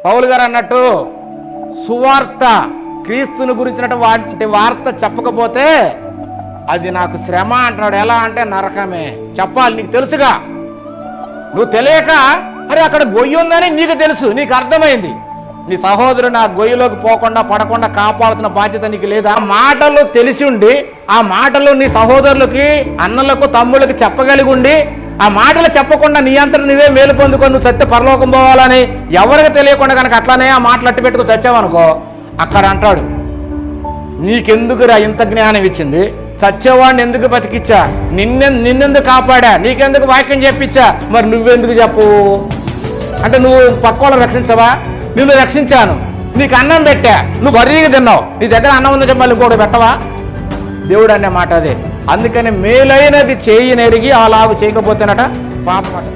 పౌలు గారు అన్నట్టు సువార్త క్రీస్తుని గురించినటువంటి వార్త చెప్పకపోతే అది నాకు శ్రమ అంటున్నాడు. ఎలా అంటే నరకమే. చెప్పాలి, నీకు తెలుసుగా. నువ్వు తెలియక అరే అక్కడ గొయ్యి ఉందని నీకు తెలుసు, నీకు అర్థమైంది. నీ సహోదరుడు ఆ గొయ్యిలోకి పోకుండా పడకుండా కాపాడాల్సిన బాధ్యత నీకు లేదా? ఆ మాటలు తెలిసి ఉండి ఆ మాటలు నీ సహోదరులకి, అన్నలకు, తమ్ముళ్ళకి చెప్పగలిగి ఉండి ఆ మాటలు చెప్పకుండా నీ అంతటి నువ్వే మేలు పొందుకొని నువ్వు సత్య పరలోకం పోవాలని ఎవరికి తెలియకుండా కనుక అట్లానే ఆ మాటలు అట్టు పెట్టుకుని చచ్చావనుకో, అక్కడ అంటాడు నీకెందుకురా ఇంత జ్ఞానం ఇచ్చింది, చచ్చేవాడిని ఎందుకు బతికిచ్చా, నిన్నెందుకు కాపాడా, నీకెందుకు వాక్యం చెప్పించా, మరి నువ్వెందుకు చెప్పు అంటే నువ్వు పక్కోళ్ళని రక్షించవా? నిన్ను రక్షించాను, నీకు అన్నం పెట్టా, నువ్వు బరీగా తిన్నావు, నీ దగ్గర అన్నం ఉందని చెప్పి మళ్ళీ ఇంకోటి పెట్టవా? దేవుడు అనే మాట అదే. అందుకని మేలైనది చేయనెరిగి అలాగూ చేయకపోతేనట పాపం అట.